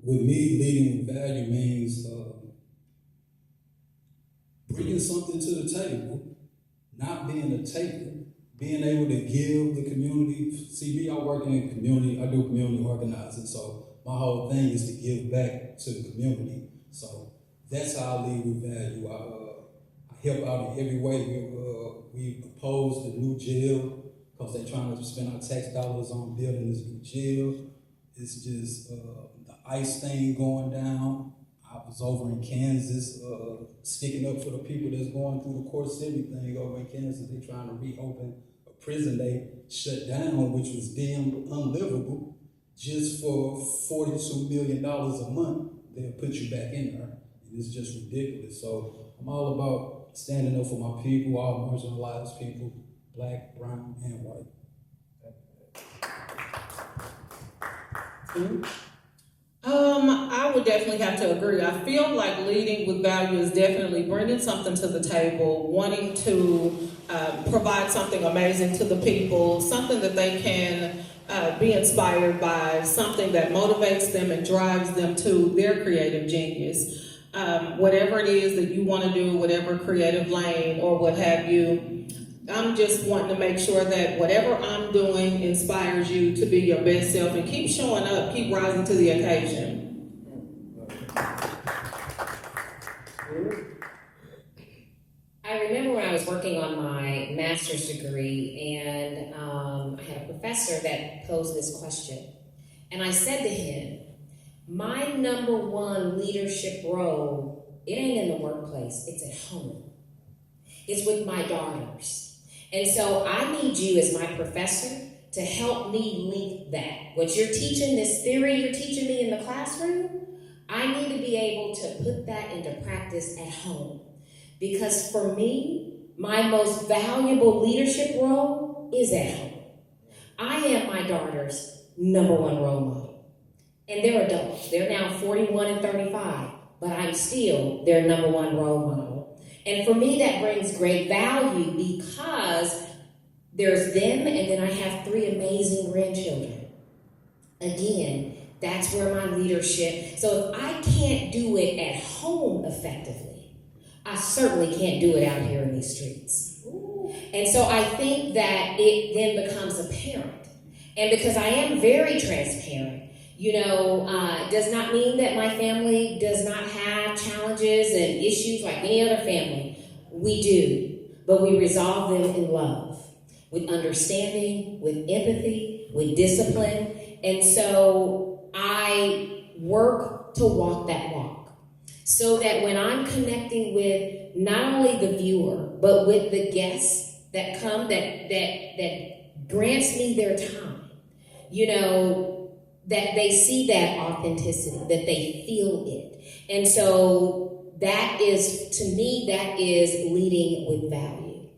With me, leading with value means bringing something to the table, not being a taker, being able to give the community. See, me, I work in community, I do community organizing, so my whole thing is to give back to the community. So that's how I lead with value. I help out in every way. We opposed the new jail because they're trying to spend our tax dollars on building this new jail. It's just the ICE thing going down. I was over in Kansas, sticking up for the people that's going through the court city thing over in Kansas. They're trying to reopen a prison they shut down, which was deemed unlivable. Just for $42 million a month, they'll put you back in there. It's just ridiculous. So I'm all about standing up for my people, all marginalized people, black, brown, and white. I would definitely have to agree. I feel like leading with value is definitely bringing something to the table, wanting to provide something amazing to the people, something that they can be inspired by, something that motivates them and drives them to their creative genius. Whatever it is that you want to do, whatever creative lane or what have you, I'm just wanting to make sure that whatever I'm doing inspires you to be your best self and keep showing up, keep rising to the occasion. I remember when I was working on my master's degree, and I had a professor that posed this question. And I said to him, my number one leadership role, it ain't in the workplace, it's at home. It's with my daughters. And so I need you as my professor to help me link that. What you're teaching, this theory you're teaching me in the classroom, I need to be able to put that into practice at home. Because for me, my most valuable leadership role is at home. I am my daughter's number one role model. And they're adults. They're now 41 and 35, but I'm still their number one role model. And for me, that brings great value because there's them, and then I have 3 amazing grandchildren. Again, that's where my leadership, so if I can't do it at home effectively, I certainly can't do it out here in these streets. And so I think that it then becomes apparent. And because I am very transparent, does not mean that my family does not have challenges and issues like any other family. We do, but we resolve them in love, with understanding, with empathy, with discipline. And so I work to walk that walk so that when I'm connecting with not only the viewer, but with the guests that come, that grants me their time, that they see that authenticity, that they feel it. And so that is, to me, that is leading with value.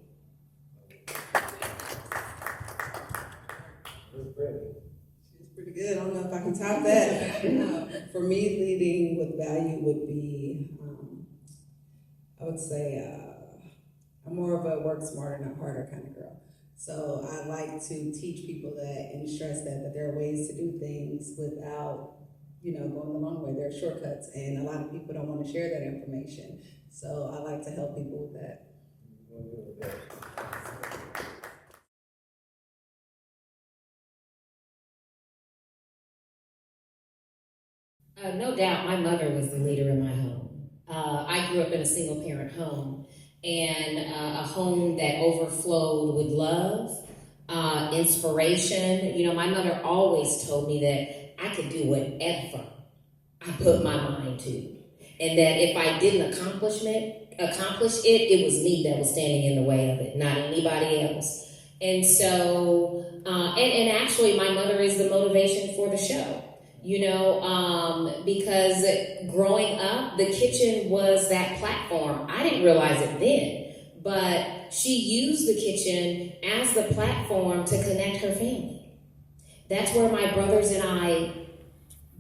It's pretty good. I don't know if I can top that. For me, leading with value would be, I would say, I'm more of a work smarter, not harder kind of girl. So I like to teach people that and stress that there are ways to do things without, going the long way. There are shortcuts, and a lot of people don't want to share that information. So I like to help people with that. No doubt, my mother was the leader in my home. I grew up in a single parent home, and a home that overflowed with love, inspiration. My mother always told me that I could do whatever I put my mind to, and that if I didn't accomplish it, it was me that was standing in the way of it, not anybody else. And so, and actually, my mother is the motivation for the show. Because growing up, the kitchen was that platform. I didn't realize it then, but she used the kitchen as the platform to connect her family. That's where my brothers and I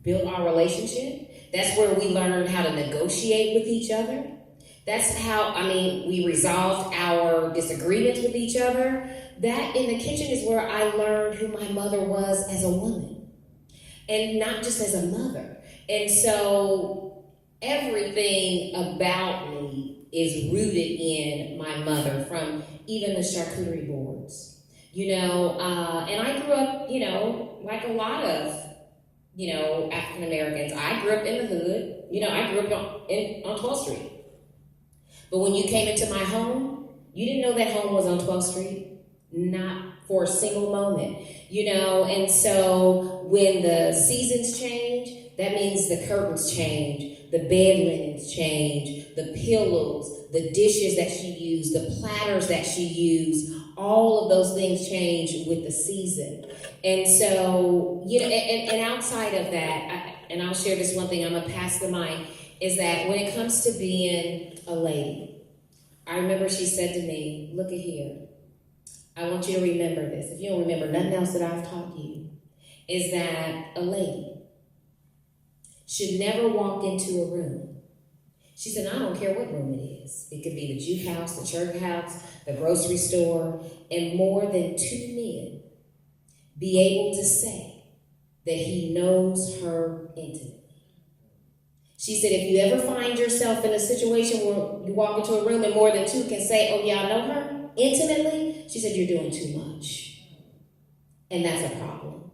built our relationship. That's where we learned how to negotiate with each other. That's how, we resolved our disagreements with each other. That in the kitchen is where I learned who my mother was as a woman, and not just as a mother. And so everything about me is rooted in my mother, from even the charcuterie boards, and I grew up, like a lot of, African Americans. I grew up in the hood. I grew up on 12th Street. But when you came into my home, you didn't know that home was on 12th Street. Not for a single moment, and so when the seasons change, that means the curtains change, the bed linens change, the pillows, the dishes that she used, the platters that she used, all of those things change with the season. And so, and outside of that, and I'll share this one thing, I'm gonna pass the mic, is that when it comes to being a lady, I remember she said to me, look at here, I want you to remember this. If you don't remember nothing else that I've taught you, is that a lady should never walk into a room. She said, I don't care what room it is. It could be the juke house, the church house, the grocery store, and more than 2 men be able to say that he knows her intimately. She said, if you ever find yourself in a situation where you walk into a room and more than 2 can say, oh yeah, I know her intimately, she said, you're doing too much. And that's a problem.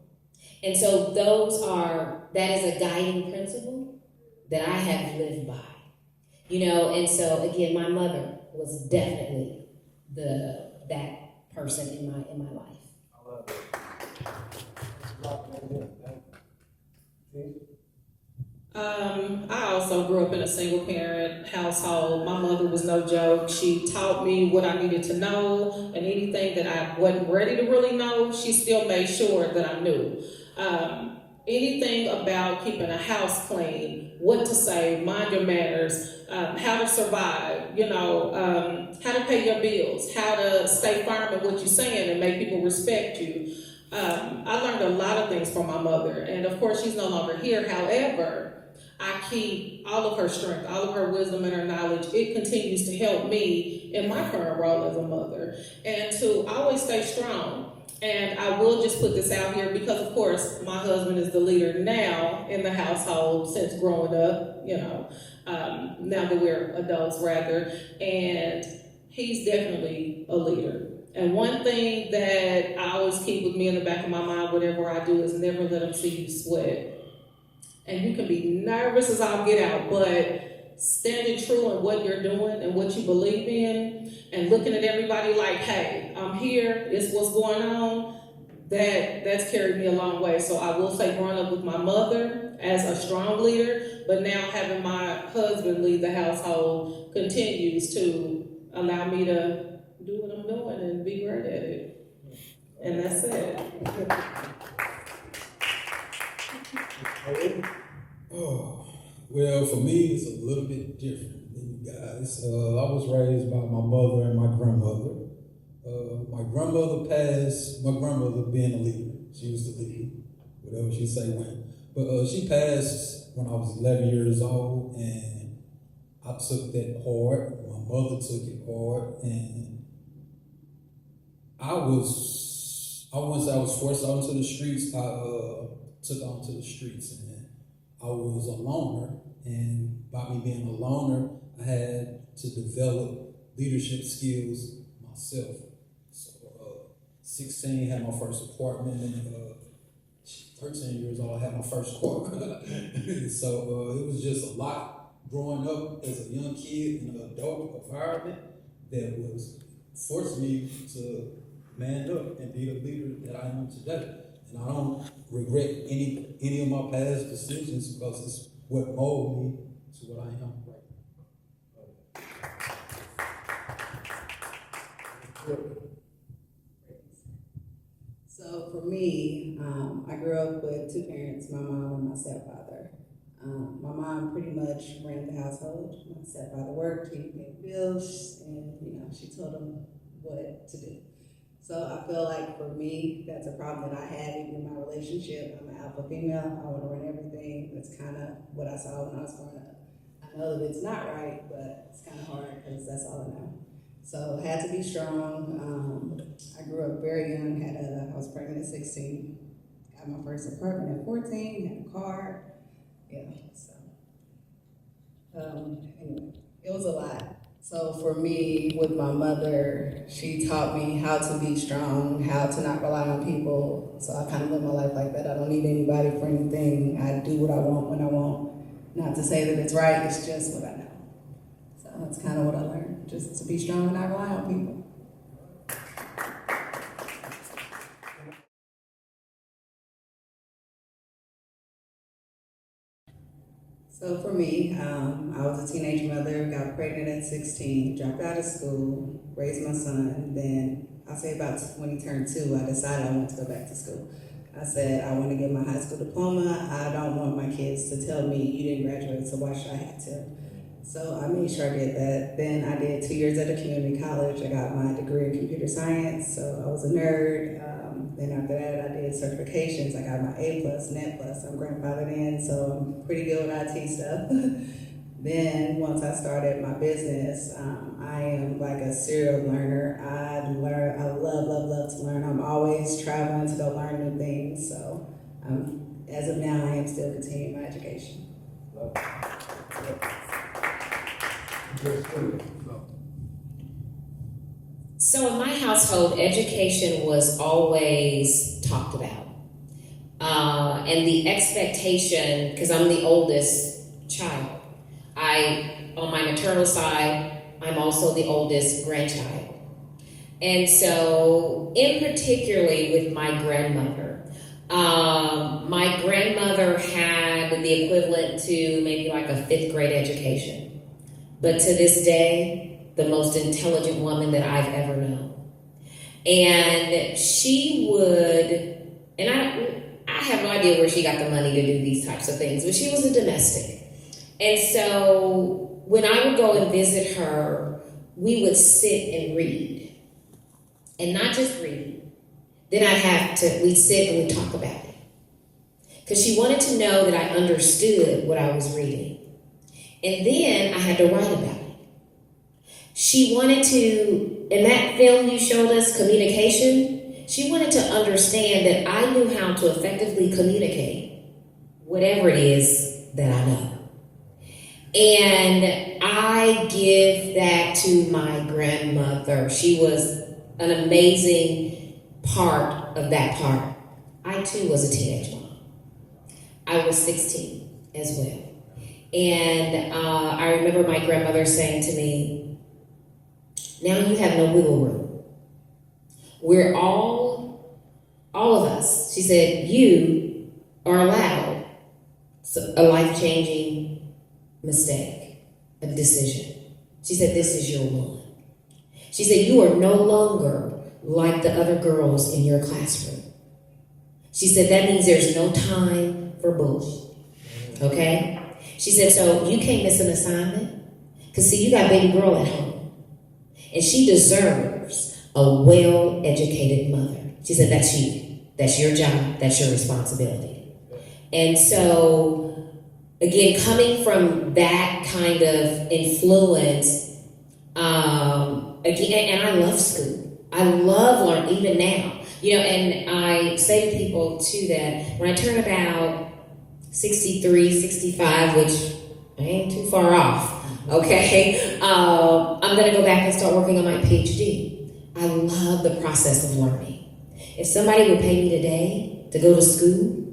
And so that is a guiding principle that I have lived by. And so again, my mother was definitely that person in my life. I love it. I also grew up in a single parent household. My mother was no joke. She taught me what I needed to know, and anything that I wasn't ready to really know, she still made sure that I knew. Anything about keeping a house clean, what to say, mind your manners, how to survive, how to pay your bills, how to stay firm in what you're saying and make people respect you. I learned a lot of things from my mother, and of course she's no longer here. However, I keep all of her strength, all of her wisdom and her knowledge. It continues to help me in my current role as a mother, and to always stay strong. And I will just put this out here because, of course, my husband is the leader now in the household since growing up, now that we're adults rather, and he's definitely a leader. And one thing that I always keep with me in the back of my mind, whatever I do, is never let him see you sweat. And you can be nervous as all get out, but standing true in what you're doing and what you believe in, and looking at everybody like, hey, I'm here, it's what's going on, that's carried me a long way. So I will say, growing up with my mother as a strong leader, but now having my husband lead the household continues to allow me to do what I'm doing and be great at it. And that's it. Oh, well, for me, it's a little bit different than you guys. I was raised by my mother and my grandmother. My grandmother passed, my grandmother being a leader. She was the leader, whatever she say went. But she passed when I was 11 years old, and I took that hard. My mother took it hard, and I wouldn't say I was forced onto the streets. I took onto the streets, and I was a loner. And by me being a loner, I had to develop leadership skills myself. So 16, had my first apartment, and 13 years old, I had my first car. So it was just a lot growing up as a young kid in an adult environment that was forcing me to man up and be the leader that I am today. And I don't regret any of my past decisions because it's what molded me to what I am right now. So for me, I grew up with 2 parents, my mom and my stepfather. My mom pretty much ran the household. My stepfather worked, he paid bills, and she told him what to do. So I feel like for me, that's a problem that I had even in my relationship. I'm an alpha female. I want to run everything. That's kind of what I saw when I was growing up. I know that it's not right, but it's kind of hard because that's all I know. So I had to be strong. I grew up very young. I was pregnant at 16. Got my first apartment at 14. Had a car. Yeah. So anyway, it was a lot. So for me, with my mother, she taught me how to be strong, how to not rely on people. So I kind of live my life like that. I don't need anybody for anything. I do what I want when I want. Not to say that it's right, it's just what I know. So that's kind of what I learned, just to be strong and not rely on people. So for me, I was a teenage mother, got pregnant at 16, dropped out of school, raised my son. Then I'll say about when he turned 2, I decided I wanted to go back to school. I said, I want to get my high school diploma. I don't want my kids to tell me you didn't graduate, so why should I have to? So I made sure I did that. Then I did 2 years at a community college. I got my degree in computer science, so I was a nerd. Then after that, I did certifications. I got my A+, Net+. I'm grandfathered in, so I'm pretty good with IT stuff. Then once I started my business, I am like a serial learner. I love to learn. I'm always traveling to go learn new things. So as of now, I am still continuing my education. So in my household, education was always talked about. And the expectation, because I'm the oldest child, on my maternal side, I'm also the oldest grandchild. And so, in particularly with my grandmother had the equivalent to maybe like a 5th grade education. But to this day, the most intelligent woman that I've ever known. And she would, and I have no idea where she got the money to do these types of things, but she was a domestic. And so when I would go and visit her, we would sit and read. And not just read. Then we'd sit and we'd talk about it. Because she wanted to know that I understood what I was reading. And then I had to write about it. She wanted to, in that film you showed us, communication, she wanted to understand that I knew how to effectively communicate whatever it is that I know. And I give that to my grandmother. She was an amazing part of that part. I too was a teenage mom. I was 16 as well. And I remember my grandmother saying to me, now you have no wiggle room. We're all of us, she said, you are allowed a life-changing mistake, a decision. She said, this is your one. She said, you are no longer like the other girls in your classroom. She said, that means there's no time for bullshit. Okay? She said, so you can't miss an assignment? Because see, you got baby girl at home. And she deserves a well-educated mother. She said, that's you. That's your job. That's your responsibility. And so, again, coming from that kind of influence, again, and I love school. I love learning, even now. And I say to people, too, that when I turn about 63, 65, which I ain't too far off, okay? I'm going to go back and start working on my PhD. I love the process of learning. If somebody would pay me today to go to school,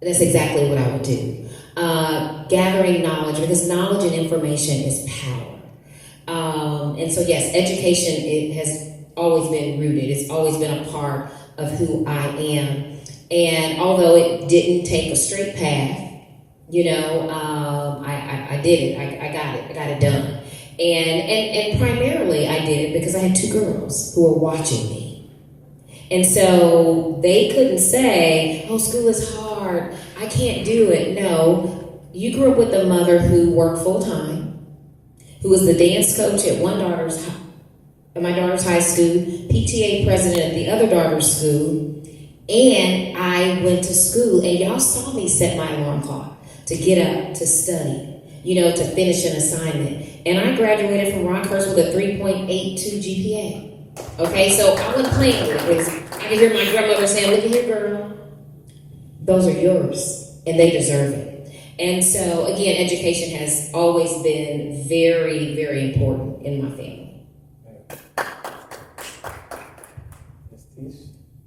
that's exactly what I would do. Gathering knowledge, because knowledge and information is power. And so, yes, education, it has always been rooted. It's always been a part of who I am. And although it didn't take a straight path, I did it. I got it. I got it done. And primarily I did it because I had 2 girls who were watching me. And so they couldn't say, oh, school is hard. I can't do it. No, you grew up with a mother who worked full-time, who was the dance coach at my daughter's high school, PTA president at the other daughter's school, and I went to school, and y'all saw me set my alarm clock to get up, to study, to finish an assignment. And I graduated from Rockhurst with a 3.82 GPA. Okay, so I wasn't playing with this. I can hear my grandmother saying, "Look at here, girl. Those are yours, and they deserve it." And so, again, education has always been very, very important in my family.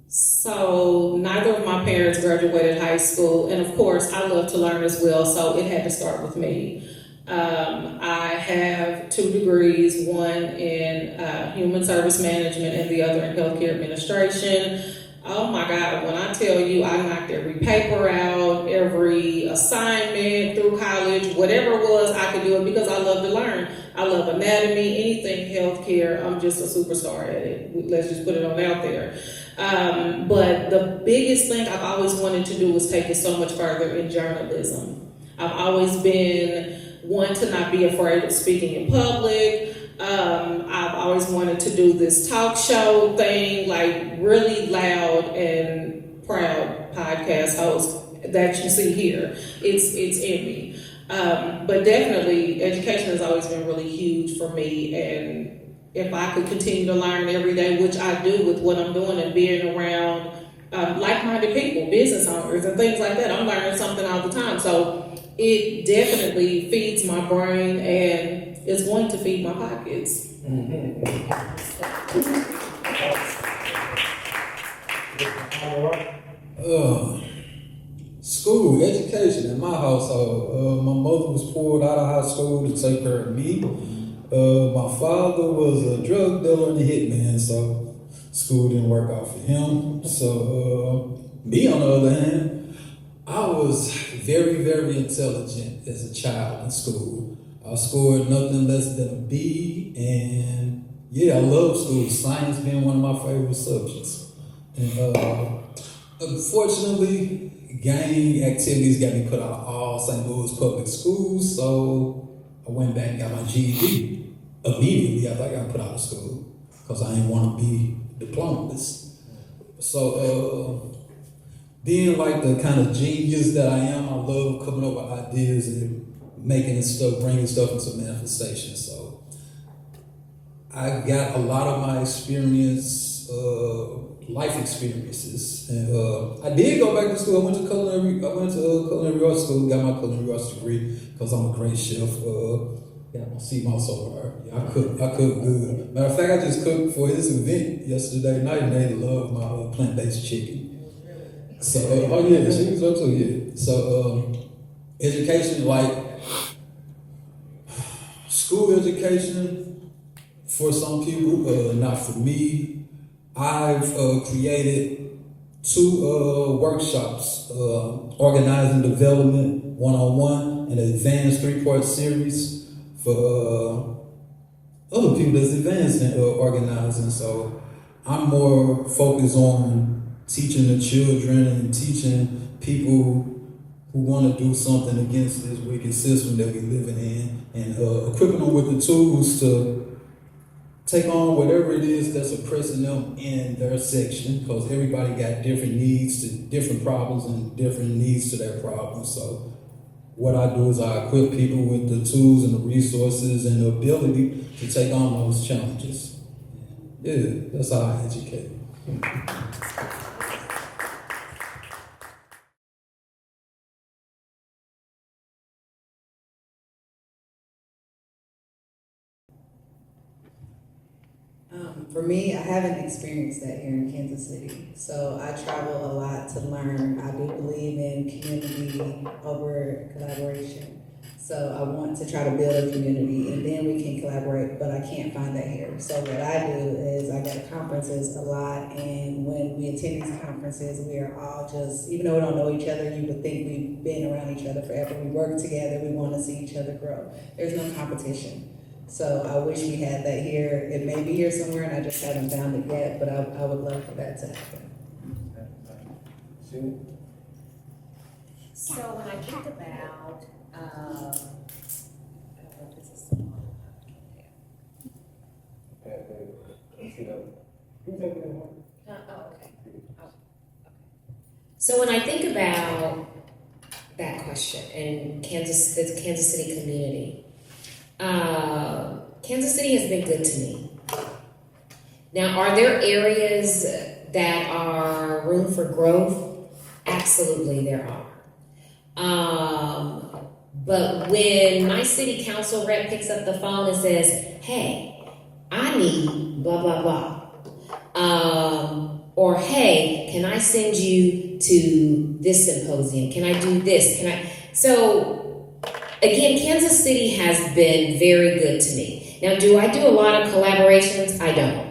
So neither of my parents graduated high school, and of course I love to learn as well, so it had to start with me. I have 2 degrees, one in human service management and the other in healthcare administration. Oh my God, when I tell you I knocked every paper out, every assignment through college, whatever it was, I could do it because I love to learn. I love anatomy, anything healthcare, I'm just a superstar at it. Let's just put it on out there. But the biggest thing I've always wanted to do was take it so much further in journalism. I've always been one to not be afraid of speaking in public. I've always wanted to do this talk show thing, like really loud and proud podcast host that you see here. It's in me. But definitely education has always been really huge for me, and if I could continue to learn every day, which I do with what I'm doing and being around like-minded people, business owners and things like that, I'm learning something all the time. So it definitely feeds my brain and it's going to feed my pockets. School, education in my household. My mother was pulled out of high school to take care of me. My father was a drug dealer and a hitman, so school didn't work out for him. So me, on the other hand, I was very, very intelligent as a child in school. I scored nothing less than a B, and yeah, I love school. Science being one of my favorite subjects. And unfortunately, gang activities got me put out of all St. Louis public schools, so I went back and got my GED immediately after I got put out of school because I didn't want to be a diplomatist. So being like the kind of genius that I am, I love coming up with ideas and making stuff, bringing stuff into manifestation. So I got a lot of my experience, life experiences, and I did go back to school. I went to culinary arts school, got my culinary arts degree because I'm a great chef. Got my sea mouse over there. Yeah, I cook good. Matter of fact, I just cooked for his event yesterday night, and they love my plant-based chicken. So, oh yeah, she was up too, yeah. So, education, like school education, for some people, not for me. I've created 2 workshops, organizing development 101, an advanced 3-part series for other people that's advanced in organizing. So I'm more focused on teaching the children and teaching people who want to do something against this wicked system that we're living in, and equipping them with the tools to take on whatever it is that's oppressing them in their section, because everybody got different needs to different problems and different needs to their problems. So what I do is I equip people with the tools and the resources and the ability to take on those challenges. Yeah, that's how I educate. For me, I haven't experienced that here in Kansas City. So I travel a lot to learn. I do believe in community over collaboration. So I want to try to build a community and then we can collaborate, but I can't find that here. So what I do is I go to conferences a lot, and when we attend these conferences, we are all just, even though we don't know each other, you would think we've been around each other forever. We work together, we want to see each other grow. There's no competition. So I wish we had that here. It may be here somewhere and I just haven't found it yet, but I would love for that to happen. So when I think about I don't know if this is on. Okay. So when I think about that question and the Kansas City community, Kansas City has been good to me. Now, are there areas that are room for growth? Absolutely, there are. But when my city council rep picks up the phone and says, "Hey, I need blah blah blah," or "Hey, can I send you to this symposium? Can I do this? Can I?" So again, Kansas City has been very good to me. Now, do I do a lot of collaborations? I don't.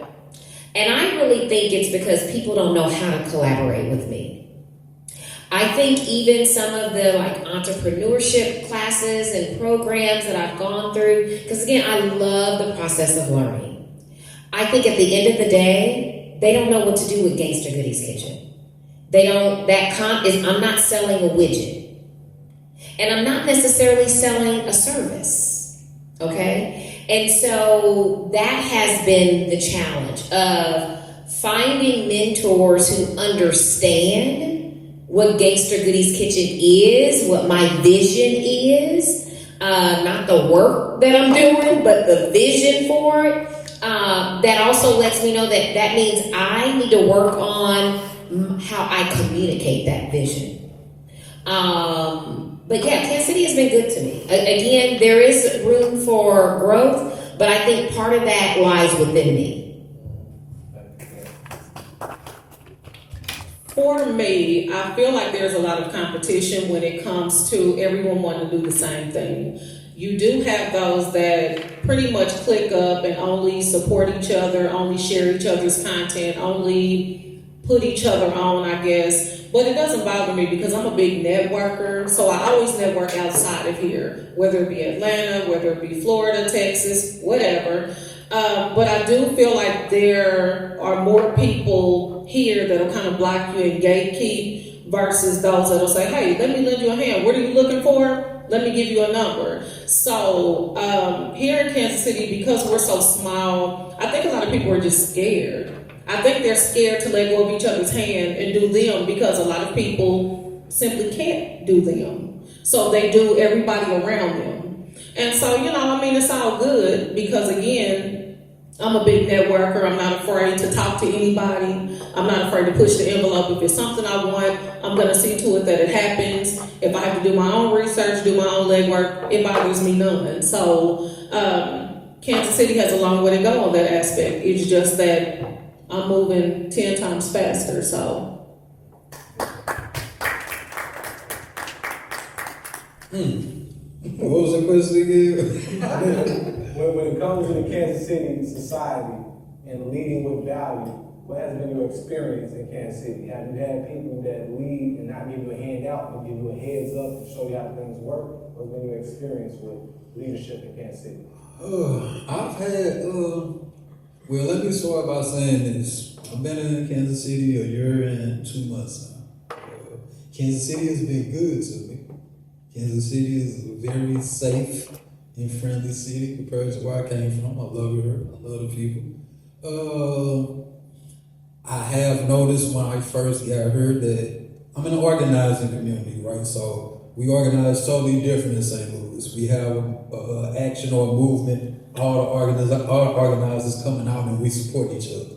And I really think it's because people don't know how to collaborate with me. I think even some of the entrepreneurship classes and programs that I've gone through, because again, I love the process of learning. I think at the end of the day, they don't know what to do with Gangster Goodies Kitchen. I'm not selling a widget. And I'm not necessarily selling a service. Okay? And so that has been the challenge of finding mentors who understand what Gangster Goodies Kitchen is, what my vision is, not the work that I'm doing, but the vision for it. That also lets me know that means I need to work on how I communicate that vision. But yeah, Kansas City has been good to me. Again, there is room for growth, but I think part of that lies within me. For me, I feel like there's a lot of competition when it comes to everyone wanting to do the same thing. You do have those that pretty much click up and only support each other, only share each other's content, only put each other on, I guess. But it doesn't bother me because I'm a big networker, so I always network outside of here, whether it be Atlanta, whether it be Florida, Texas, whatever. But I do feel like there are more people here that'll kind of block you and gatekeep versus those that'll say, "Hey, let me lend you a hand. What are you looking for? Let me give you a number." So here in Kansas City, because we're so small, I think a lot of people are just scared. I think they're scared to let go of each other's hand and do them because a lot of people simply can't do them. So they do everybody around them. And so, it's all good because, again, I'm a big networker. I'm not afraid to talk to anybody. I'm not afraid to push the envelope. If it's something I want, I'm going to see to it that it happens. If I have to do my own research, do my own legwork, it bothers me none. So Kansas City has a long way to go on that aspect. It's just that I'm moving 10 times faster, so. What was the question again? When it comes to the Kansas City society and leading with value, what has been your experience in Kansas City? Have you had people that lead and not give you a handout, but give you a heads up to show you how things work? What's been your experience with leadership in Kansas City? I've had, well, let me start by saying this. I've been in Kansas City a year and 2 months now. Kansas City has been good to me. Kansas City is a very safe and friendly city compared to where I came from. I love it here. I love the people. I have noticed when I first got here that I'm in an organizing community, right? So we organize totally different in St. Louis. We have an action or a movement. All the organizers coming out and we support each other.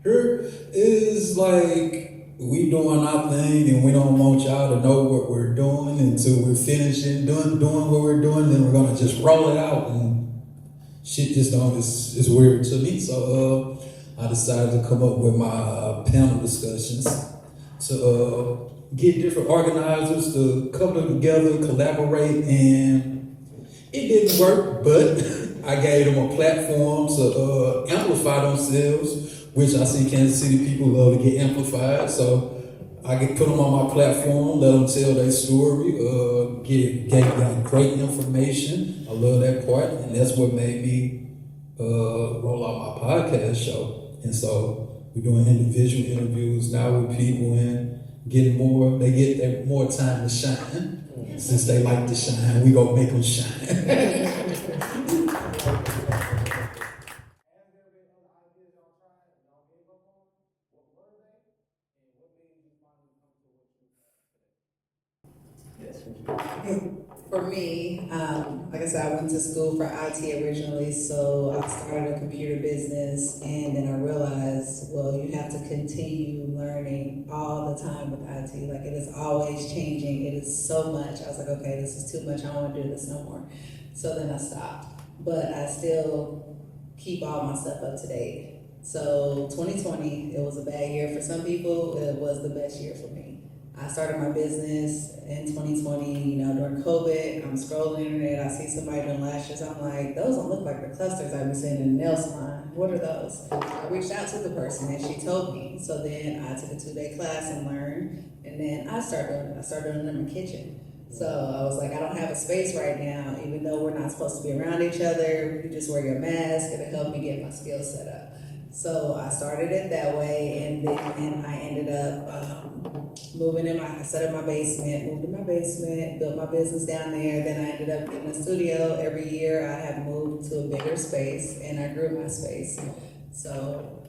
Here is like we doing our thing and we don't want y'all to know what we're doing until we're finishing doing what we're doing. Then we're gonna just roll it out and shit just don't. It's weird to me. So I decided to come up with my panel discussions to get different organizers to come together, collaborate, and it didn't work, but I gave them a platform to amplify themselves, which I see Kansas City people love to get amplified. So I get put them on my platform, let them tell their story, gave them great information. I love that part, and that's what made me roll out my podcast show. And so we're doing individual interviews now with people, and get more, they get their more time to shine. Since they like to shine, we gonna make them shine. For me, like I said, I went to school for IT originally, so I started a computer business, and then I realized, well, you have to continue learning all the time with IT. Like, it is always changing. It is so much. I was like, okay, this is too much. I don't want to do this no more. So then I stopped, but I still keep all my stuff up to date. So 2020, it was a bad year for some people. It was the best year for me. I started my business in 2020, during COVID. I'm scrolling the internet, I see somebody doing lashes. I'm like, those don't look like the clusters I be seeing in the nail salon. What are those? I reached out to the person and she told me. So then I took a 2-day class and learned, and then I started doing it. I started doing it in my kitchen. So I was like, I don't have a space right now, even though we're not supposed to be around each other. You just wear your mask, it'll help me get my skills set up. So I started it that way, and then I ended up I set up my basement, moved in my basement, built my business down there. Then I ended up getting a studio. Every year I have moved to a bigger space, and I grew my space. So.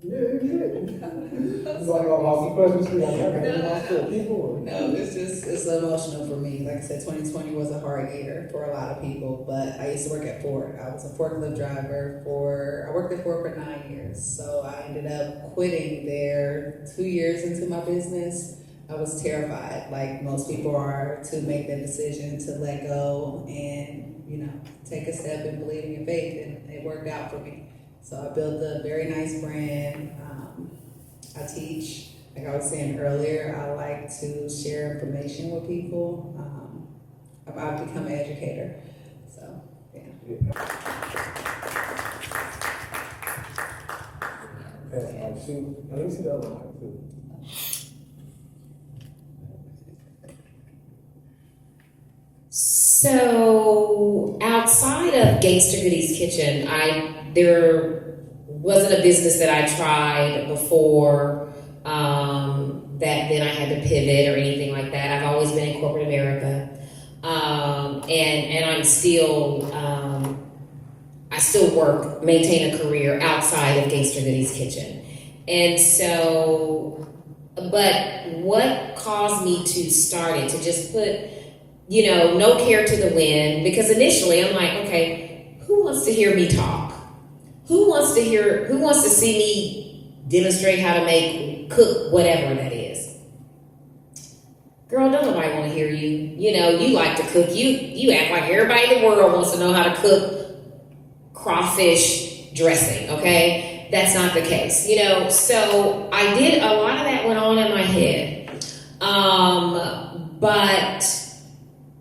Yeah, it's like all the questions we got. No, it's emotional for me. Like I said, 2020 was a hard year for a lot of people, but I used to work at Ford. I was a forklift driver I worked at Ford for 9 years. So I ended up quitting there 2 years into my business. I was terrified, like most people are, to make that decision to let go and, take a step and believe in your faith, and it worked out for me. So I built a very nice brand. I teach, like I was saying earlier, I like to share information with people. I've become an educator. So, yeah. Let me see the other one too. So outside of Gangster Goodies Kitchen, there wasn't a business that I tried before that then I had to pivot or anything like that. I've always been in corporate America, and I'm still I still maintain a career outside of Gangster Goodies Kitchen, and so. But what caused me to start it, to just put, no care to the wind, because initially I'm like, okay, who wants to hear me talk? Who wants to see me demonstrate how to cook whatever that is? Girl, don't nobody want to hear you. You like to cook. You act like everybody in the world wants to know how to cook crawfish dressing, okay? That's not the case, so I did, a lot of that went on in my head.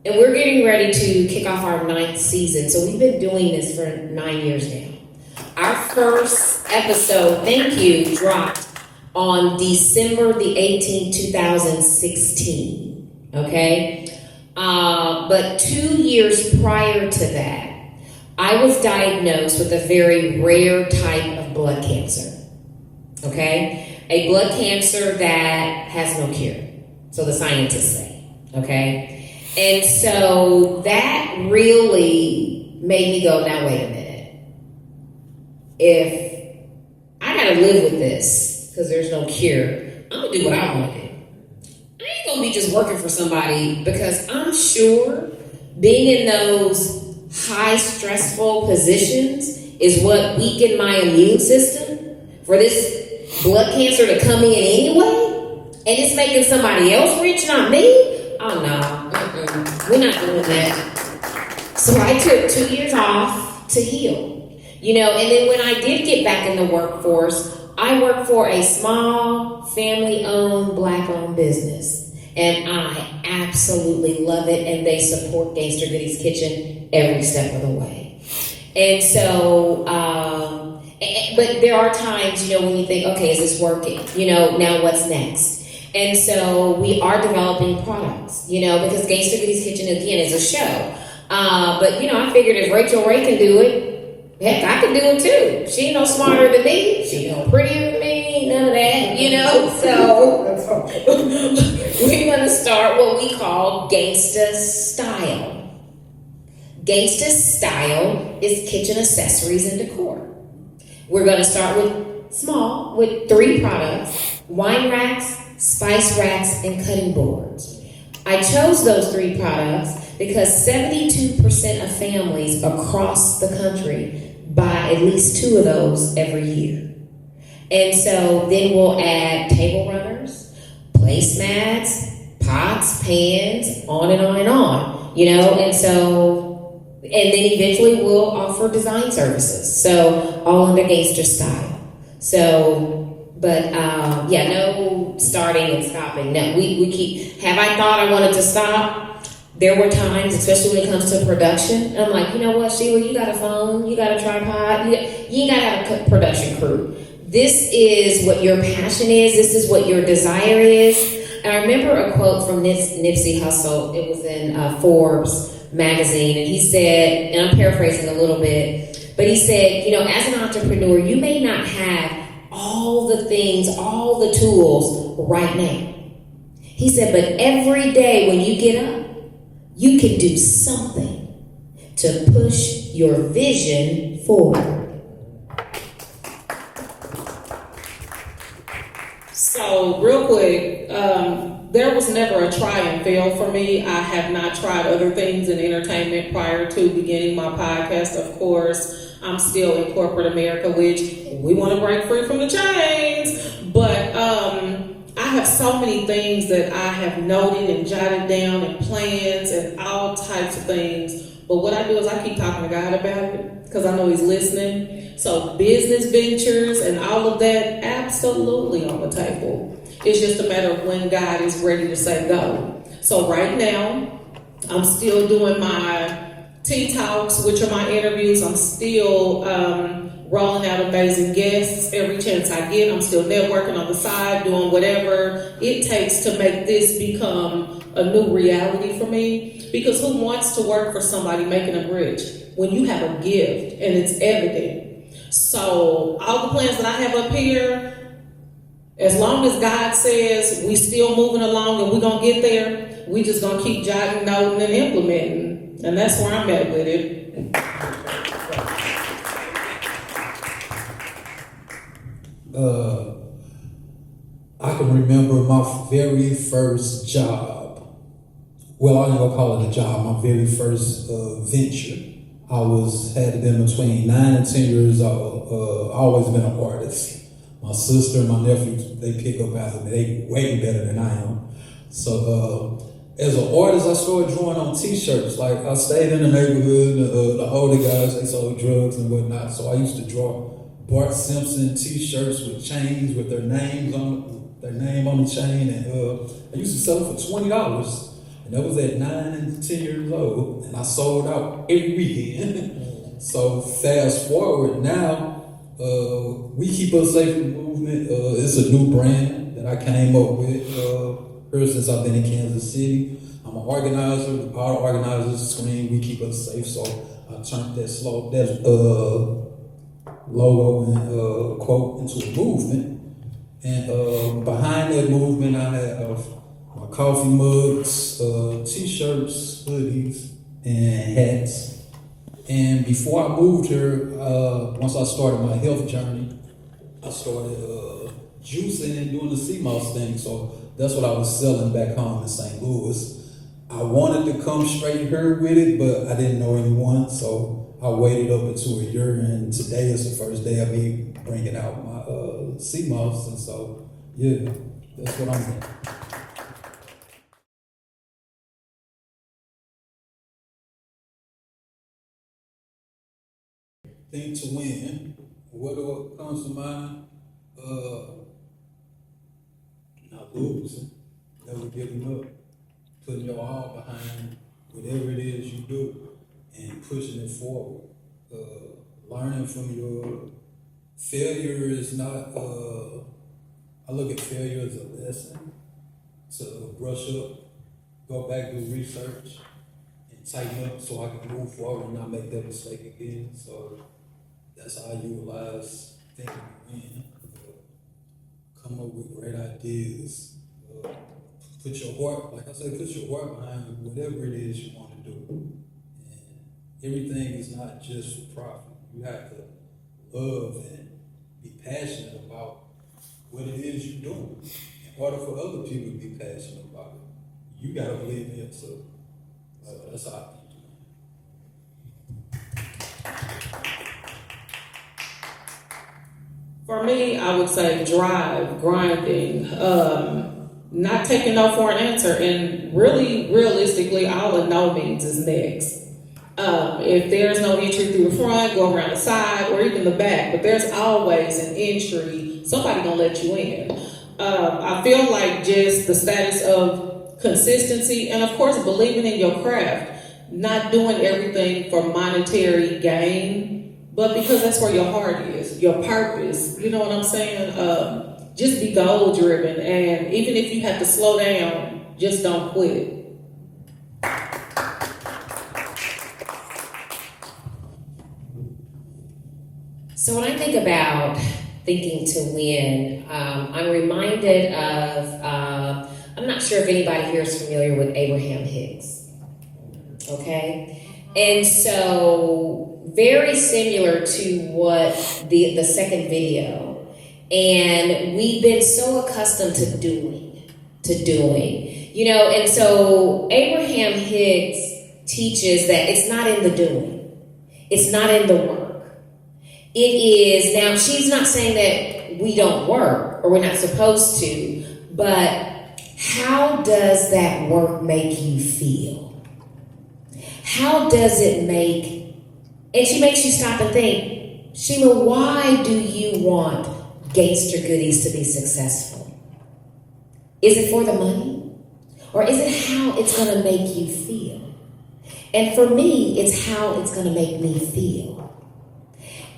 And we're getting ready to kick off our 9th season. So we've been doing this for 9 years now. Our first episode, thank you, dropped on December the 18th, 2016, okay? But 2 years prior to that, I was diagnosed with a very rare type of blood cancer, okay? A blood cancer that has no cure, so the scientists say, okay? And so that really made me go, now wait a minute. If I gotta live with this because there's no cure, I'm gonna do what I wanna do. I ain't gonna be just working for somebody, because I'm sure being in those high stressful positions is what weakened my immune system for this blood cancer to come in anyway, and it's making somebody else rich, not me. Oh no, we're not doing that. So I took 2 years off to heal, and then when I did get back in the workforce, I worked for a small family-owned, Black-owned business, and I absolutely love it, and they support Gangster Goodies Kitchen every step of the way. And so, but there are times, when you think, okay, is this working? Now what's next? And so we are developing products, because Gangster Goodies Kitchen, again, is a show. But, I figured if Rachel Ray can do it, heck, I can do it too. She ain't no smarter than me. She ain't no prettier than me, none of that, you know, so That's all. we're gonna start what we call gangsta style. Gangsta style is kitchen accessories and decor. We're gonna start with 3 products: wine racks, spice racks, and cutting boards. I chose those 3 products because 72% of families across the country buy at least 2 of those every year. And so then we'll add table runners, placemats, pots, pans, on and on and on, you know, and then eventually we'll offer design services. So all under gangster style. So, but no starting and stopping. No, we keep, have I thought I wanted to stop? There were times, especially when it comes to production, I'm like, you know what, Sheila, you got a phone, you got a tripod, you ain't got to have a production crew. This is what your passion is. This is what your desire is. And I remember a quote from Nipsey Hussle. It was in Forbes magazine, and he said, and I'm paraphrasing a little bit, but he said, you know, as an entrepreneur, you may not have all the things, all the tools right now. He said, but every day when you get up, you can do something to push your vision forward. So real quick, there was never a try and fail for me. I have not tried other things in entertainment prior to beginning my podcast. Of course, I'm still in corporate America, which we want to break free from the chains. But I have so many things that I have noted and jotted down and plans and all types of things. But what I do is I keep talking to God about it because I know He's listening. So business ventures and all of that, absolutely on the table. It's just a matter of when God is ready to say go. So right now, I'm still doing my tea talks, which are my interviews. I'm still rolling out amazing guests every chance I get. I'm still networking on the side, doing whatever it takes to make this become a new reality for me. Because who wants to work for somebody making a bridge when you have a gift and it's evident? So all the plans that I have up here, as long as God says we still moving along and we're going to get there, we just going to keep jotting, noting, and implementing. And that's where I'm at with it. I can remember my very first job. Well, I ain't gonna call it a job. My very first venture. I had been between 9 and 10 years old. Always been an artist. My sister and my nephew, they pick up after me. They way better than I am. So as an artist, I started drawing on T-shirts. Like I stayed in the neighborhood. The older guys, they sold drugs and whatnot. So I used to draw Bart Simpson T-shirts with chains with their name on the chain, and I used to sell them for $20. And that was at 9 and 10 years old, and I sold out every weekend. So fast forward now, We Keep Us Safe movement. It's a new brand that I came up with ever since I've been in Kansas City. I'm an organizer. All the organizers scream "We Keep Us Safe," so I turned that logo and quote into a movement. And behind that movement, I have my coffee mugs, T-shirts, hoodies, and hats. And before I moved here, once I started my health journey, I started juicing and doing the sea moss thing. So that's what I was selling back home in St. Louis. I wanted to come straight here with it, but I didn't know anyone, so I waited up until a year, and today is the first day of me bringing out my sea moss, and so, yeah, that's what I'm doing. Think to win. What comes to mind? Not losing, never giving up, putting your all behind whatever it is you do and pushing it forward. Learning from your failure is not, I look at failure as a lesson to brush up, go back, do research, and tighten up so I can move forward and not make that mistake again. So that's how I utilize thinking to win. come up with great ideas. Put your heart, like I said, put your heart behind whatever it is you want to do. And everything is not just for profit. You have to love and be passionate about what it is you're doing. In order for other people to be passionate about it, you gotta believe in yourself. So that's how I think. For me, I would say drive, grinding, not taking no for an answer, and really, realistically, all a no means is next. If there's no entry through the front, go around the side or even the back, but there's always an entry. Somebody gonna let you in. I feel like just the status of consistency and, of course, believing in your craft, not doing everything for monetary gain, but because that's where your heart is, your purpose. You know what I'm saying? Just be goal driven, and even if you have to slow down, just don't quit. So when I think about thinking to win, I'm reminded of, I'm not sure if anybody here is familiar with Abraham Hicks. Okay? And so very similar to what the second video. And we've been so accustomed to doing, you know, and so Abraham Hicks teaches that it's not in the doing. It's not in the work. It is, now she's not saying that we don't work or we're not supposed to, but how does that work make you feel? How does it make, and she makes you stop and think, Sheila, why do you want gangster goodies to be successful? Is it for the money? Or is it how it's going to make you feel? And for me, it's how it's going to make me feel.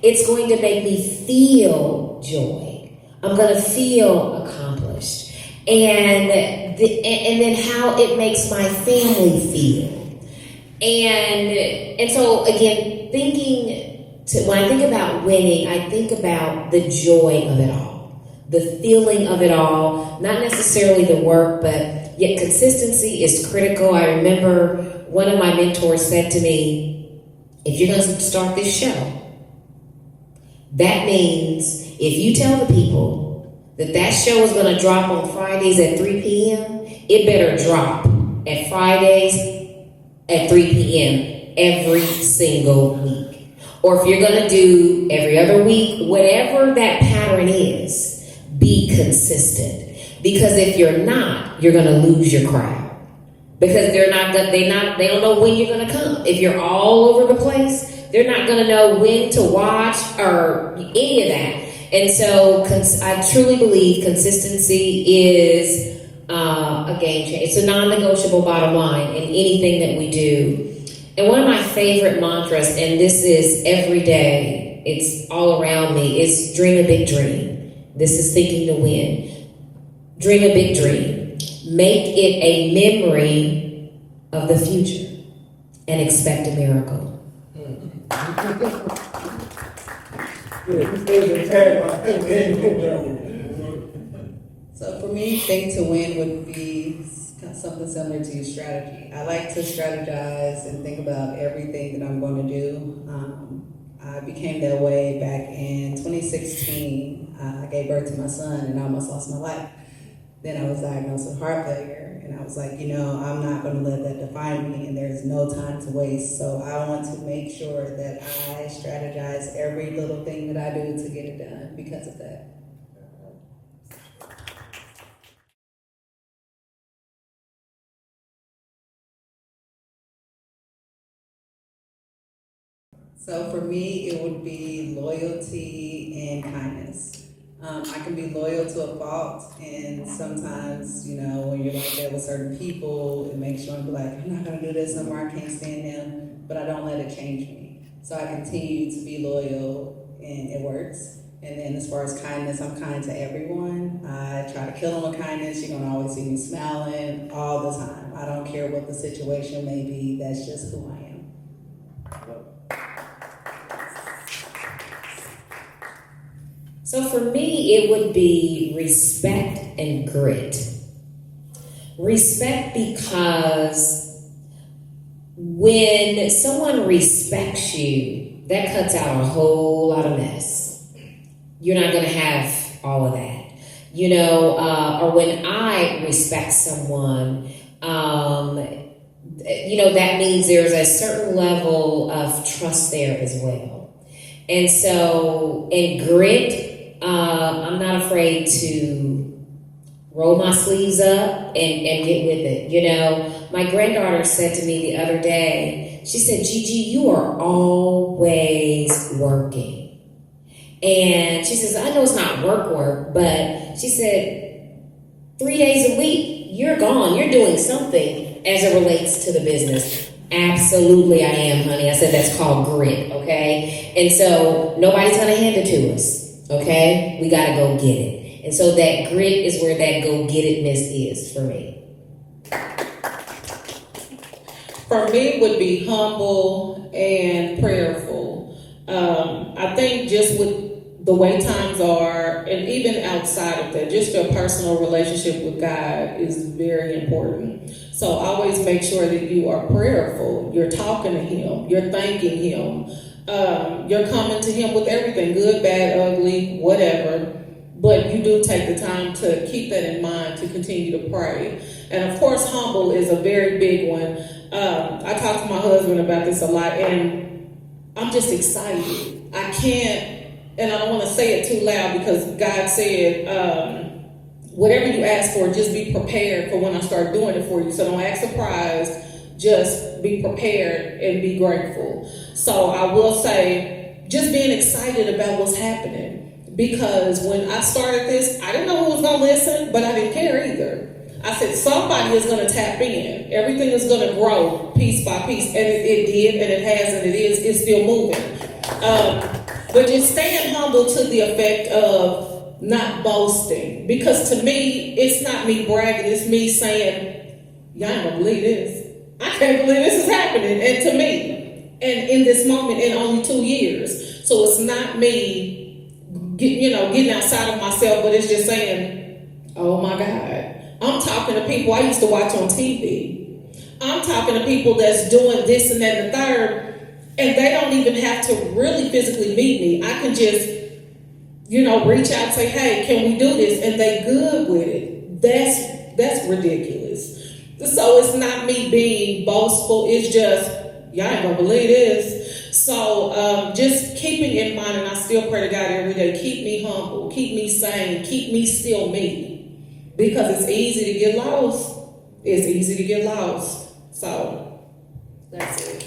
It's going to make me feel joy. I'm going to feel accomplished. And then how it makes my family feel. And so again, when I think about winning, I think about the joy of it all, the feeling of it all, not necessarily the work, but yet consistency is critical. I remember one of my mentors said to me, if you're going to start this show, that means if you tell the people that show is going to drop on Fridays at 3 p.m., it better drop at Fridays at 3 p.m. every single week. Or if you're going to do every other week, whatever that pattern is, be consistent. Because if you're not, you're going to lose your crowd. Because they don't know when you're going to come. If you're all over the place, they're not going to know when to watch or any of that. And so I truly believe consistency is a game changer. It's a non-negotiable bottom line in anything that we do. And one of my favorite mantras, and this is every day, it's all around me, is dream a big dream. This is thinking to win. Dream a big dream. Make it a memory of the future and expect a miracle. So for me, think to win would be something similar to strategy. I like to strategize and think about everything that I'm going to do. I became that way back in 2016. I gave birth to my son and I almost lost my life. Then I was diagnosed with heart failure, and I was like, I'm not going to let that define me, and there's no time to waste. So I want to make sure that I strategize every little thing that I do to get it done because of that. So for me, it would be loyalty and kindness. I can be loyal to a fault, and sometimes, when you're like that with certain people, it makes you want to be like, I'm not going to do this no more, I can't stand them, but I don't let it change me. So I continue to be loyal, and it works. And then as far as kindness, I'm kind to everyone. I try to kill them with kindness. You're going to always see me smiling all the time. I don't care what the situation may be, that's just who I am. So for me, it would be respect and grit. Respect because when someone respects you, that cuts out a whole lot of mess. You're not going to have all of that. You know, or when I respect someone, you know, that means there's a certain level of trust there as well. And so, in grit, I'm not afraid to roll my sleeves up and get with it. You know, my granddaughter said to me the other day, she said, Gigi, you are always working. And she says, I know it's not work, but she said, 3 days a week, you're gone. You're doing something as it relates to the business. Absolutely I am, honey. I said that's called grit, okay? And so nobody's going to hand it to us, okay? We got to go get it. And so that grit is where that go-get-it-ness is for me. For me, would be humble and prayerful. I think just with the way times are, and even outside of that, just your personal relationship with God is very important. So always make sure that you are prayerful. You're talking to Him. You're thanking Him. You're coming to Him with everything, good, bad, ugly, whatever. But you do take the time to keep that in mind, to continue to pray. And of course, humble is a very big one. I talk to my husband about this a lot, and I'm just excited. I can't, and I don't want to say it too loud because God said, whatever you ask for, just be prepared for when I start doing it for you. So don't act surprised, just be prepared and be grateful. So I will say, just being excited about what's happening. Because when I started this, I didn't know who was going to listen, but I didn't care either. I said, somebody is going to tap in. Everything is going to grow piece by piece. And it did, and it has, and it is. It's still moving. But just staying humble to the effect of not boasting. Because to me, it's not me bragging. It's me saying, y'all ain't going to believe this. I can't believe this is happening. And to me, and in this moment, in only 2 years. So it's not me getting outside of myself, but it's just saying, oh my God. I'm talking to people I used to watch on TV. I'm talking to people that's doing this and that and the third, and they don't even have to really physically meet me. I can just, reach out and say, hey, can we do this? And they good with it. That's ridiculous. So it's not me being boastful. It's just, y'all ain't gonna believe this. So just keeping in mind, and I still pray to God every day, keep me humble, keep me sane, keep me still me. Because it's easy to get lost. It's easy to get lost. So that's it.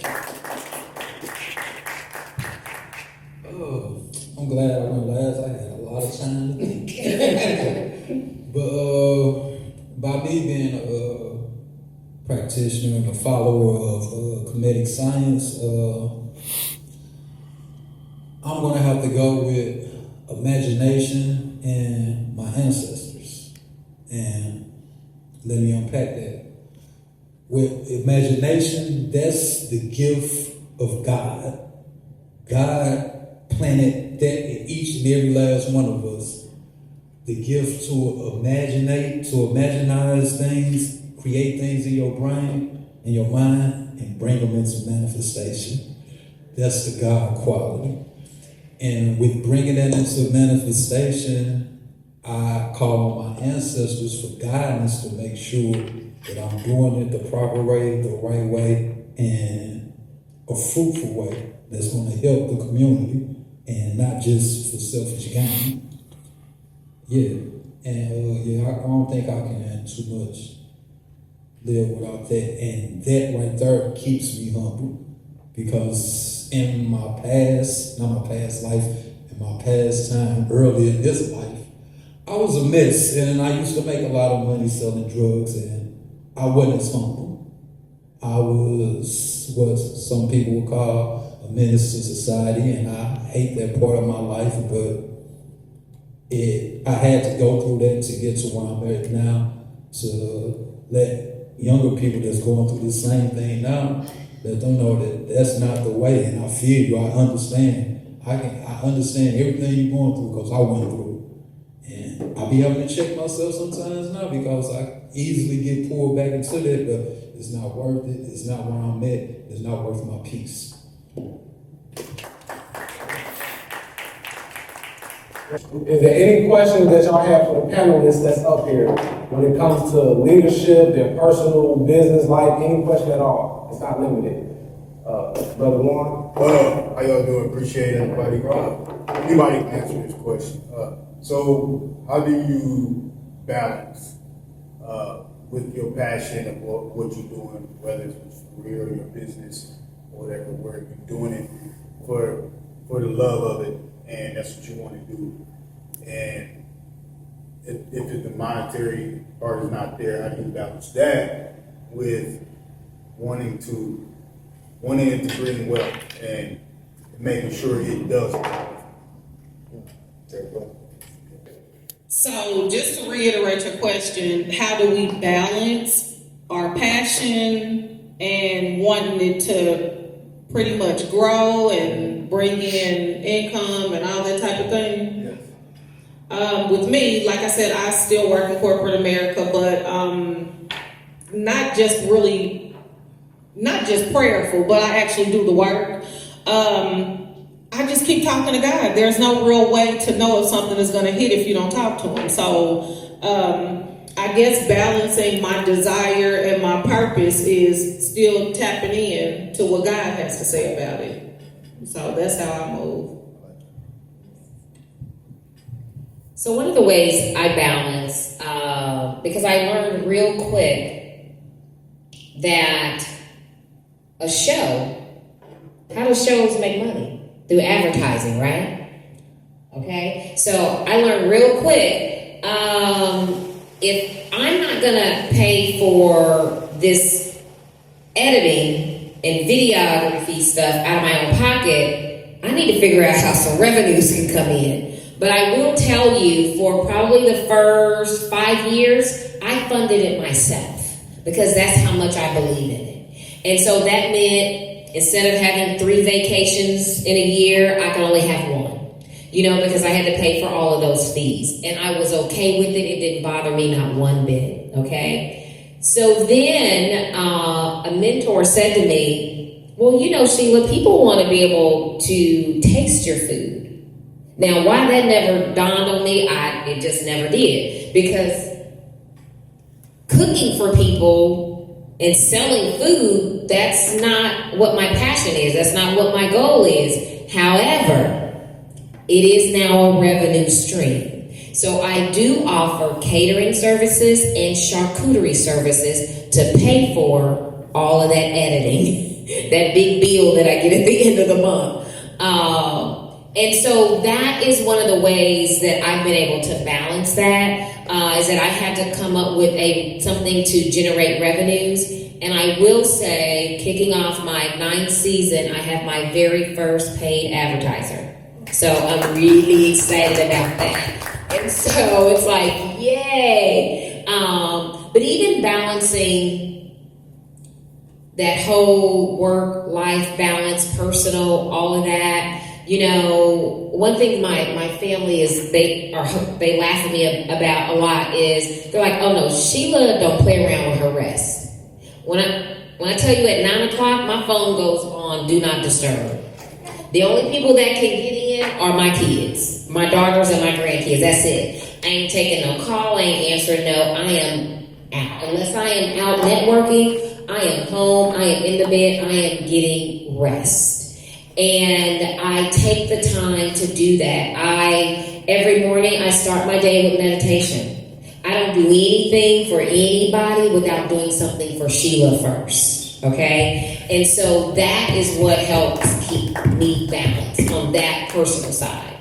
Oh, I'm glad I went last. I had a lot of time to think. But by me being a practitioner and a follower of comedic science, I'm going to have to go with imagination and my ancestors. And let me unpack that. With imagination, that's the gift of God. God planted that in each and every last one of us. The gift to imaginize things, create things in your brain, in your mind, and bring them into manifestation. That's the God quality. And with bringing that into manifestation, I call on my ancestors for guidance to make sure that I'm doing it the proper way, the right way, and a fruitful way that's going to help the community and not just for selfish gain. Yeah, and I don't think I can add too much live without that. And that right there keeps me humble because in my past, not my past life, in my past time, early in this life, I was a mess, and I used to make a lot of money selling drugs, and I wasn't as humble. I was what some people would call a menace to society, and I hate that part of my life, but I had to go through that to get to where I'm at now, to let younger people that's going through the same thing now, let them know that that's not the way, and I feel you, I understand. I understand everything you're going through because I went through it. And I be having to check myself sometimes now because I easily get pulled back into that, but it's not worth it. It's not where I'm at. It's not worth my peace. Is there any questions that y'all have for the panelists that's up here when it comes to leadership, their personal, business life, any question at all? It's not limited. Brother Warren? How y'all doing? Appreciate everybody. Anybody can answer this question. So how do you balance with your passion of what you're doing, whether it's career or your business or whatever work, you're doing it for the love of it, and that's what you want to do. And if the monetary part is not there, how do you balance that with wanting it to bring wealth and making sure it does? So just to reiterate your question, how do we balance our passion and wanting it to pretty much grow and bring in income and all that type of thing? Yes. With me, like I said, I still work in corporate America, but not just prayerful, but I actually do the work. I just keep talking to God. There's no real way to know if something is going to hit if you don't talk to Him. So I guess balancing my desire and my purpose is still tapping in to what God has to say about it. So that's how I move. So one of the ways I balance, because I learned real quick that how do shows make money? Through advertising, right? Okay, so I learned real quick, if I'm not gonna pay for this editing and videography stuff out of my own pocket, I need to figure out how some revenues can come in. But I will tell you, for probably the first 5 years, I funded it myself because that's how much I believe in it. And so that meant instead of having 3 vacations in a year, I could only have 1. Because I had to pay for all of those fees. And I was okay with it. It didn't bother me not one bit, okay? So then a mentor said to me, well, Sheila, people want to be able to taste your food. Now, why that never dawned on me, it just never did. Because cooking for people and selling food, that's not what my passion is. That's not what my goal is. However, it is now a revenue stream. So I do offer catering services and charcuterie services to pay for all of that editing, that big bill that I get at the end of the month. And so that is one of the ways that I've been able to balance that, is that I had to come up with something to generate revenues. And I will say, kicking off my 9th season, I have my very first paid advertiser. So I'm really excited about that. And so it's like, yay. But even balancing that whole work-life balance, personal, all of that, one thing my family is, they laugh at me about a lot is, they're like, oh no, Sheila don't play around with her rest. When I tell you at 9 o'clock, my phone goes on Do Not Disturb. The only people that can get in are my kids, my daughters and my grandkids. That's it. I ain't taking no call. I ain't answering no. I am out. Unless I am out networking, I am home. I am in the bed. I am getting rest. And I take the time to do that. Every morning I start my day with meditation. I don't do anything for anybody without doing something for Sheila first, okay? And so that is what helps keep me balanced on that personal side.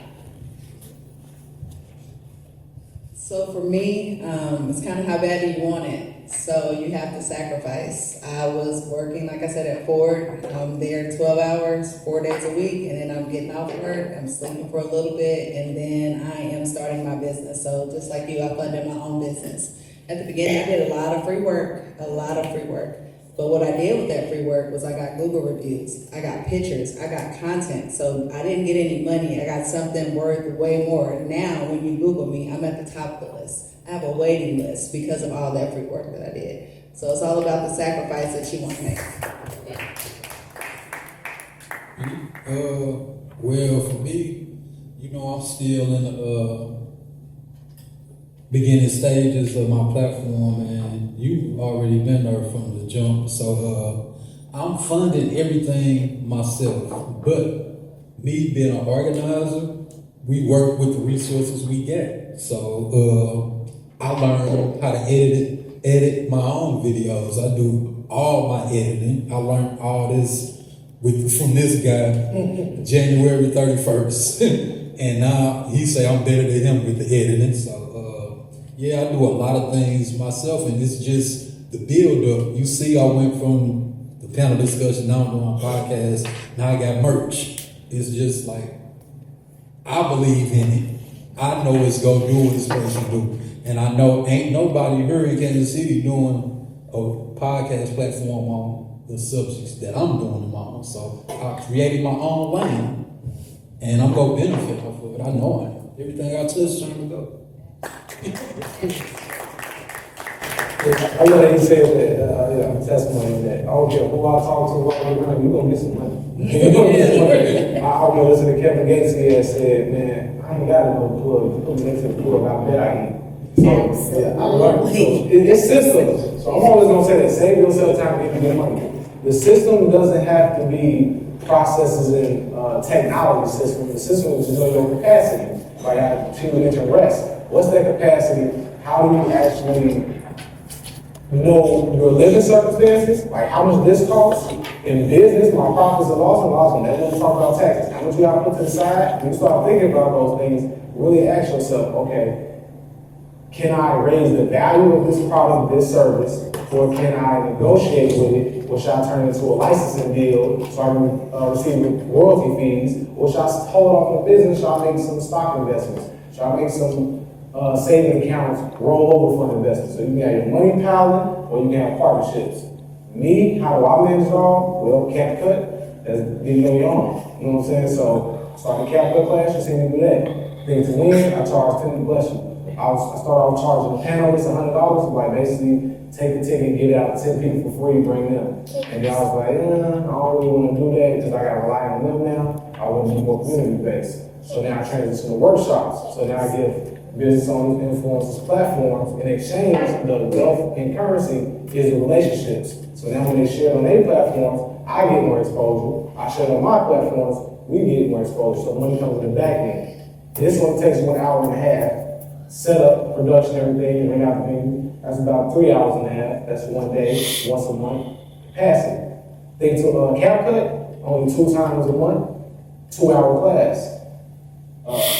So for me, it's kind of how bad do you want it? So you have to sacrifice. I was working, like I said, at Ford. I'm there 12 hours, 4 days a week, and then I'm getting off work. I'm sleeping for a little bit, and then I am starting my business. So just like you, I funded my own business. At the beginning, I did a lot of free work. But what I did with that free work was I got Google reviews, I got pictures, I got content. So I didn't get any money. I got something worth way more. Now, when you Google me, I'm at the top of the list. I have a waiting list because of all that free work that I did. So it's all about the sacrifice that you want to make. Well, for me, you know, I'm still in the beginning stages of my platform, and you've already been there from the jump. So I'm funding everything myself, but me being an organizer, we work with the resources we get. So I learned how to edit my own videos. I do all my editing. I learned all this from this guy January 31st. And now he say I'm better than him with the editing. So yeah, I do a lot of things myself, and it's just the build up. You see, I went from the panel discussion, now I'm doing a podcast, now I got merch. It's just like, I believe in it. I know it's gonna do what it's supposed to do. And I know ain't nobody here in Kansas City doing a podcast platform on the subjects that I'm doing them on. So I created my own lane, and I'm gonna benefit off of it. I know I am. Everything I touch turn to go. I know that he said that, testimony that, I don't care who I talk to, while we're running, you're gonna get some money. You're gonna get some money. I remember listening to Kevin Gates here said, man, I ain't got no plug. You put me next to the plug, I bet I can. So, yeah, I learned. So, it's systems. So I'm always gonna say that, save yourself time if you get money. The system doesn't have to be processes and technology system. The system is just your capacity. Like people mentioned rest. What's that capacity? How do you actually know your living circumstances? Like how much this costs in business, my profits and losses. Then let's talk about taxes. How much you gotta put to the side? When you start thinking about those things, really ask yourself, okay, can I raise the value of this product, this service, or can I negotiate with it, or should I turn it into a licensing deal so I can receive royalty fees, or should I hold off the business, should I make some stock investments, should I make some saving accounts, roll over fund investments? So you can have your money piling, or you can have partnerships. Me, how do I manage it all? Well, cap cut, that's getting on your own. You know what I'm saying? So start a cap cut class, you see me do that. Think to win, I charge 10 to bless you. I started off charging the panelists $100, like basically take the ticket, give it out to 10 people for free, bring them. And then I was like, I don't really want to do that because I got to rely on them now. I want to be more community based. So now I transition to workshops. So now I give business owners, influencers platforms. In exchange, the wealth and currency is the relationships. So now when they share on their platforms, I get more exposure. I share on my platforms, we get more exposure. So money comes in the back end. This one takes 1 hour and a half. Set up, production, everything, bring out the venue. That's about 3 hours and a half. That's one day, once a month. Capacity. Think to CapCut, only 2 times a month, 2-hour class.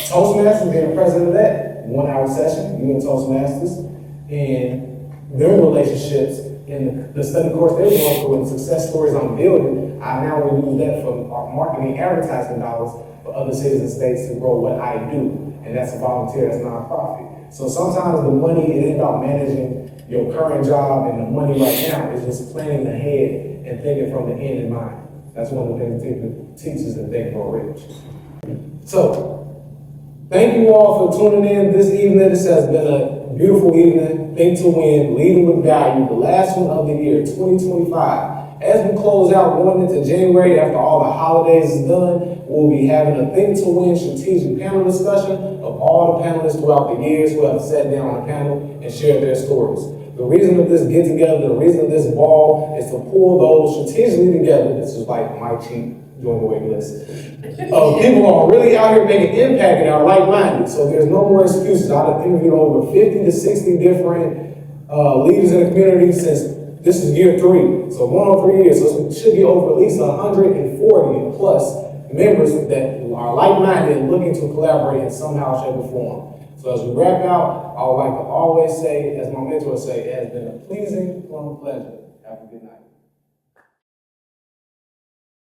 Toastmasters, being the president of that, 1 hour session, you and Toastmasters, and their relationships in the study course they're going through and success stories I'm building. I now will use that for our marketing advertising dollars for other cities and states to grow what I do. And that's a volunteer, that's non-profit. So sometimes the money, it ain't about managing your current job and the money right now. It's just planning ahead and thinking from the end in mind. That's one of the things that teaches and Think Grow Rich. So, thank you all for tuning in this evening. This has been a beautiful evening. Think to Win, Leading with Value, the last one of the year, 2025. As we close out going into January, after all the holidays is done, we'll be having a Think to Win strategic panel discussion of all the panelists throughout the years who have sat down on the panel and shared their stories. The reason of this get together, the reason of this ball is to pull those strategically together. This is like my cheap joint away list. People who are really out here making impact and are like-minded. So there's no more excuses. I've interviewed over 50 to 60 different leaders in the community since this is year 3. So going on 3 years. So it should be over at least 140 plus members that are like-minded and looking to collaborate in somehow, shape, or form. So as we wrap out, I would like to always say, as my mentor say, it has been a pleasing, fun pleasure. Have a good night.